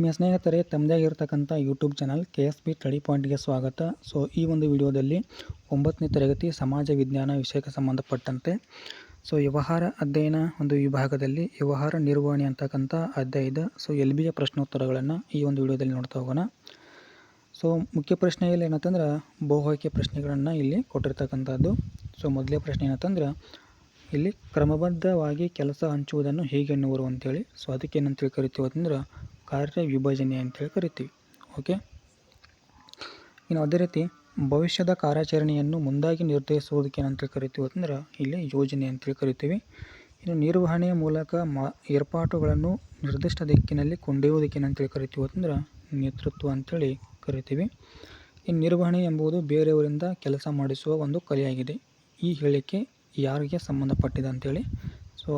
ಆತ್ಮೀಯ ಸ್ನೇಹಿತರೆ, ತಮ್ಮದೇ ಆಗಿರ್ತಕ್ಕಂಥ ಯೂಟ್ಯೂಬ್ ಚಾನಲ್ KSP ಸ್ಟಡಿ ಪಾಯಿಂಟ್ಗೆ ಸ್ವಾಗತ. ಸೊ ಈ ಒಂದು ವಿಡಿಯೋದಲ್ಲಿ 9ನೇ ತರಗತಿ ಸಮಾಜ ವಿಜ್ಞಾನ ವಿಷಯಕ್ಕೆ ಸಂಬಂಧಪಟ್ಟಂತೆ ವ್ಯವಹಾರ ಅಧ್ಯಯನ ಒಂದು ವಿಭಾಗದಲ್ಲಿ ವ್ಯವಹಾರ ನಿರ್ವಹಣೆ ಅಂತಕ್ಕಂಥ ಅಧ್ಯಾಯದ LBಯ ಪ್ರಶ್ನೋತ್ತರಗಳನ್ನು ಈ ಒಂದು ವಿಡಿಯೋದಲ್ಲಿ ನೋಡ್ತಾ ಹೋಗೋಣ. ಮುಖ್ಯ ಪ್ರಶ್ನೆಯಲ್ಲಿ ಏನಂತಂದ್ರೆ ಬಹುಆಯ್ಕೆ ಪ್ರಶ್ನೆಗಳನ್ನು ಇಲ್ಲಿ ಕೊಟ್ಟಿರ್ತಕ್ಕಂಥದ್ದು. ಮೊದಲೇ ಪ್ರಶ್ನೆ ಏನಂತಂದ್ರೆ ಇಲ್ಲಿ ಕ್ರಮಬದ್ಧವಾಗಿ ಕೆಲಸ ಹಂಚುವುದನ್ನು ಹೇಗೆ ಎನ್ನುವರು ಅಂತೇಳಿ. ಅದಕ್ಕೆ ಏನಂತೇಳಿ ಕರಿತೀವಿ ಅಂತಂದ್ರೆ ಕಾರ್ಯ ವಿಭಜನೆ ಅಂತೇಳಿ ಕರಿತೀವಿ. ಓಕೆ, ಇನ್ನು ಅದೇ ರೀತಿ ಭವಿಷ್ಯದ ಕಾರ್ಯಾಚರಣೆಯನ್ನು ಮುಂದಾಗಿ ನಿರ್ಧರಿಸುವುದಕ್ಕೆ ಏನಂತೇಳಿ ಕರಿತೀವಿ ಅಂತಂದ್ರೆ ಇಲ್ಲಿ ಯೋಜನೆ ಅಂತೇಳಿ ಕರಿತೀವಿ. ಇನ್ನು ನಿರ್ವಹಣೆಯ ಮೂಲಕ ಏರ್ಪಾಟುಗಳನ್ನು ನಿರ್ದಿಷ್ಟ ದಿಕ್ಕಿನಲ್ಲಿ ಕೊಂಡೊಯ್ಯುವುದಕ್ಕೆ ಏನಂತೇಳಿ ಕರಿತೀವಿ ಅಂತಂದ್ರೆ ನೇತೃತ್ವ ಅಂತೇಳಿ ಕರಿತೀವಿ. ಇನ್ನು ನಿರ್ವಹಣೆ ಎಂಬುದು ಬೇರೆಯವರಿಂದ ಕೆಲಸ ಮಾಡಿಸುವ ಒಂದು ಕಲೆಯಾಗಿದೆ. ಈ ಹೇಳಿಕೆ ಯಾರಿಗೆ ಸಂಬಂಧಪಟ್ಟಿದೆ ಅಂತೇಳಿ.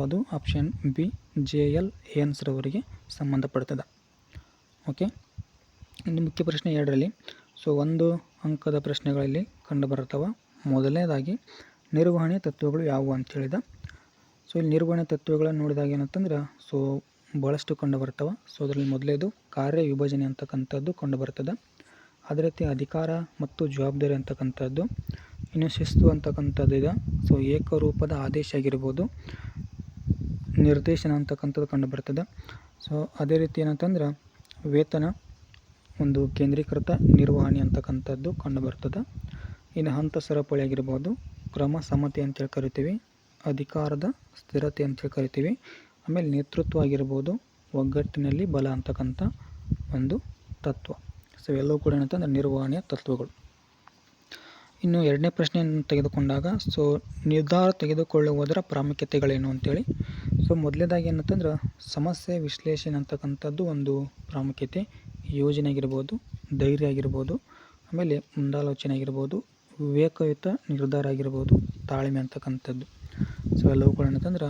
ಅದು ಆಪ್ಷನ್ ಬಿ, JL ಹೇನ್ಸ್ ರವರಿಗೆ ಸಂಬಂಧಪಡ್ತದೆ. ಓಕೆ, ಇನ್ನು ಮುಖ್ಯ ಪ್ರಶ್ನೆ 2ರಲ್ಲಿ ಒಂದು ಅಂಕದ ಪ್ರಶ್ನೆಗಳಲ್ಲಿ ಕಂಡುಬರುತ್ತವೆ. ಮೊದಲನೇದಾಗಿ ನಿರ್ವಹಣೆ ತತ್ವಗಳು ಯಾವುವು ಅಂತೇಳಿದ. ಇಲ್ಲಿ ನಿರ್ವಹಣೆ ತತ್ವಗಳನ್ನು ನೋಡಿದಾಗ ಏನಂತಂದ್ರೆ ಭಾಳಷ್ಟು ಕಂಡುಬರ್ತವೆ. ಅದರಲ್ಲಿ ಮೊದಲೇದು ಕಾರ್ಯ ವಿಭಜನೆ ಅಂತಕ್ಕಂಥದ್ದು ಕಂಡುಬರ್ತದೆ. ಅದೇ ರೀತಿ ಅಧಿಕಾರ ಮತ್ತು ಜವಾಬ್ದಾರಿ ಅಂತಕ್ಕಂಥದ್ದು. ಇನ್ನು ಶಿಸ್ತು ಅಂತಕ್ಕಂಥದ್ದು ಇದೆ. ಏಕರೂಪದ ಆದೇಶ ಆಗಿರ್ಬೋದು, ನಿರ್ದೇಶನ ಅಂತಕ್ಕಂಥದ್ದು ಕಂಡುಬರ್ತದೆ. ಅದೇ ರೀತಿ ಏನಂತಂದ್ರೆ ವೇತನ ಒಂದು ಕೇಂದ್ರೀಕೃತ ನಿರ್ವಹಣೆ ಅಂತಕ್ಕಂಥದ್ದು ಕಂಡುಬರ್ತದೆ. ಇನ್ನು ಹಂತ ಸರಪಳಿ ಆಗಿರ್ಬೋದು, ಕ್ರಮ ಸಮತೆ ಅಂತೇಳಿ ಕರಿತೀವಿ, ಅಧಿಕಾರದ ಸ್ಥಿರತೆ ಅಂತೇಳಿ ಕರಿತೀವಿ, ಆಮೇಲೆ ನೇತೃತ್ವ ಆಗಿರ್ಬೋದು, ಒಗ್ಗಟ್ಟಿನಲ್ಲಿ ಬಲ ಅಂತಕ್ಕಂಥ ಒಂದು ತತ್ವ. ಎಲ್ಲವೂ ಕೂಡ ಏನಂತಂದ್ರೆ ನಿರ್ವಹಣೆಯ ತತ್ವಗಳು. ಇನ್ನು 2ನೇ ಪ್ರಶ್ನೆಯನ್ನು ತೆಗೆದುಕೊಂಡಾಗ ನಿರ್ಧಾರ ತೆಗೆದುಕೊಳ್ಳುವುದರ ಪ್ರಾಮುಖ್ಯತೆಗಳೇನು ಅಂತೇಳಿ. ಮೊದಲನೇದಾಗಿ ಏನಂತಂದ್ರೆ ಸಮಸ್ಯೆ ವಿಶ್ಲೇಷಣೆ ಅಂತಕ್ಕಂಥದ್ದು ಒಂದು ಪ್ರಾಮುಖ್ಯತೆ. ಯೋಜನೆ ಆಗಿರ್ಬೋದು, ಧೈರ್ಯ ಆಗಿರ್ಬೋದು, ಆಮೇಲೆ ಮುಂದಾಲೋಚನೆ ಆಗಿರ್ಬೋದು, ವಿವೇಕಯುತ ನಿರ್ಧಾರ ಆಗಿರ್ಬೋದು, ತಾಳ್ಮೆ ಅಂತಕ್ಕಂಥದ್ದು. ಎಲ್ಲವೂ ಕೂಡ ಏನಂತಂದ್ರೆ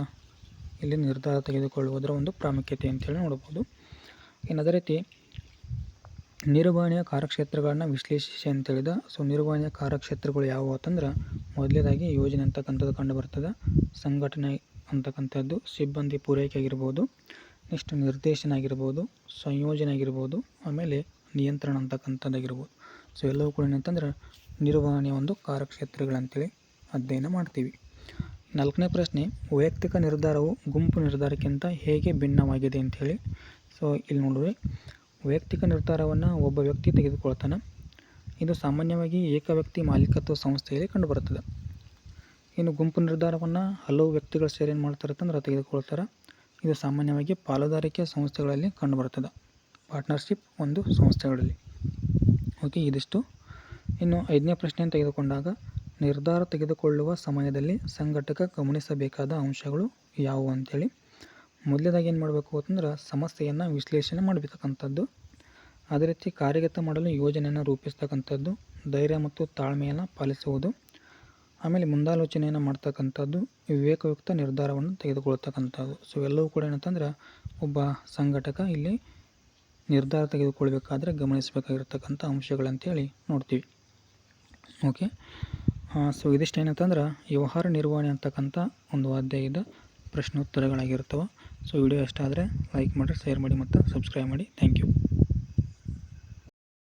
ಇಲ್ಲಿ ನಿರ್ಧಾರ ತೆಗೆದುಕೊಳ್ಳುವುದರ ಒಂದು ಪ್ರಾಮುಖ್ಯತೆ ಅಂತೇಳಿ ನೋಡ್ಬೋದು. ಇನ್ನು ಅದೇ ರೀತಿ ನಿರ್ವಹಣೆಯ ಕಾರ್ಯಕ್ಷೇತ್ರಗಳನ್ನು ವಿಶ್ಲೇಷಿಸಿ ಅಂತೇಳಿದ. ನಿರ್ವಹಣೆಯ ಕಾರ್ಯಕ್ಷೇತ್ರಗಳು ಯಾವುವು ಅಂತಂದ್ರೆ ಮೊದಲನೇದಾಗಿ ಯೋಜನೆ ಅಂತಕ್ಕಂಥದ್ದು ಕಂಡುಬರ್ತದೆ, ಸಂಘಟನೆ ಅಂತಕ್ಕಂಥದ್ದು, ಸಿಬ್ಬಂದಿ ಪೂರೈಕೆ ಆಗಿರ್ಬೋದು, ನೆಕ್ಸ್ಟ್ ನಿರ್ದೇಶನ ಆಗಿರ್ಬೋದು, ಸಂಯೋಜನೆ ಆಗಿರ್ಬೋದು, ಆಮೇಲೆ ನಿಯಂತ್ರಣ ಅಂತಕ್ಕಂಥದ್ದಾಗಿರ್ಬೋದು. ಎಲ್ಲವೂ ಕೂಡ ಏನಂತಂದ್ರೆ ನಿರ್ವಹಣೆಯ ಒಂದು ಕಾರ್ಯಕ್ಷೇತ್ರಗಳಂತೇಳಿ ಅಧ್ಯಯನ ಮಾಡ್ತೀವಿ. 4ನೇ ಪ್ರಶ್ನೆ ವೈಯಕ್ತಿಕ ನಿರ್ಧಾರವು ಗುಂಪು ನಿರ್ಧಾರಕ್ಕಿಂತ ಹೇಗೆ ಭಿನ್ನವಾಗಿದೆ ಅಂಥೇಳಿ. ಇಲ್ಲಿ ನೋಡಿದ್ರೆ ವೈಯಕ್ತಿಕ ನಿರ್ಧಾರವನ್ನು ಒಬ್ಬ ವ್ಯಕ್ತಿ ತೆಗೆದುಕೊಳ್ತಾನೆ. ಇದು ಸಾಮಾನ್ಯವಾಗಿ ಏಕ ವ್ಯಕ್ತಿ ಮಾಲೀಕತ್ವ ಸಂಸ್ಥೆಯಲ್ಲಿ ಕಂಡುಬರುತ್ತದೆ. ಇನ್ನು ಗುಂಪು ನಿರ್ಧಾರವನ್ನು ಹಲವು ವ್ಯಕ್ತಿಗಳು ಸೇರಿ ಏನು ಮಾಡ್ತಾರೆ ಅಂತಂದ್ರೆ ತೆಗೆದುಕೊಳ್ತಾರೆ. ಇದು ಸಾಮಾನ್ಯವಾಗಿ ಪಾಲುದಾರಿಕೆ ಸಂಸ್ಥೆಗಳಲ್ಲಿ ಕಂಡುಬರ್ತದೆ, ಪಾರ್ಟ್ನರ್ಶಿಪ್ ಒಂದು ಸಂಸ್ಥೆಗಳಲ್ಲಿ. ಓಕೆ, ಇದಿಷ್ಟು. ಇನ್ನು 5ನೇ ಪ್ರಶ್ನೆಯನ್ನು ತೆಗೆದುಕೊಂಡಾಗ ನಿರ್ಧಾರ ತೆಗೆದುಕೊಳ್ಳುವ ಸಮಯದಲ್ಲಿ ಸಂಘಟಕ ಗಮನಿಸಬೇಕಾದ ಅಂಶಗಳು ಯಾವುವು ಅಂತೇಳಿ. ಮೊದಲನೇದಾಗಿ ಏನು ಮಾಡಬೇಕು ಅಂತಂದ್ರೆ ಸಮಸ್ಯೆಯನ್ನು ವಿಶ್ಲೇಷಣೆ ಮಾಡಬೇಕಂಥದ್ದು. ಅದೇ ರೀತಿ ಕಾರ್ಯಗತ ಮಾಡಲು ಯೋಜನೆಯನ್ನು ರೂಪಿಸ್ತಕ್ಕಂಥದ್ದು, ಧೈರ್ಯ ಮತ್ತು ತಾಳ್ಮೆಯನ್ನು ಪಾಲಿಸುವುದು, ಆಮೇಲೆ ಮುಂದಾಲೋಚನೆಯನ್ನು ಮಾಡ್ತಕ್ಕಂಥದ್ದು, ವಿವೇಕಯುಕ್ತ ನಿರ್ಧಾರವನ್ನು ತೆಗೆದುಕೊಳ್ತಕ್ಕಂಥದ್ದು. ಎಲ್ಲವೂ ಕೂಡ ಏನಂತಂದ್ರೆ ಒಬ್ಬ ಸಂಘಟಕ ಇಲ್ಲಿ ನಿರ್ಧಾರ ತೆಗೆದುಕೊಳ್ಬೇಕಾದ್ರೆ ಗಮನಿಸಬೇಕಾಗಿರ್ತಕ್ಕಂಥ ಅಂಶಗಳಂತೇಳಿ ನೋಡ್ತೀವಿ. ಓಕೆ, ಇದಿಷ್ಟು ಏನಂತಂದ್ರೆ ವ್ಯವಹಾರ ನಿರ್ವಹಣೆ ಅಂತಕ್ಕಂಥ ಒಂದು ಅಧ್ಯಾಯದ ಪ್ರಶ್ನೋತ್ತರಗಳಾಗಿರ್ತವೆ. ವಿಡಿಯೋ ಇಷ್ಟ ಆದರೆ ಲೈಕ್ ಮಾಡಿ, ಶೇರ್ ಮಾಡಿ ಮತ್ತು ಸಬ್ಸ್ಕ್ರೈಬ್ ಮಾಡಿ. Thank you.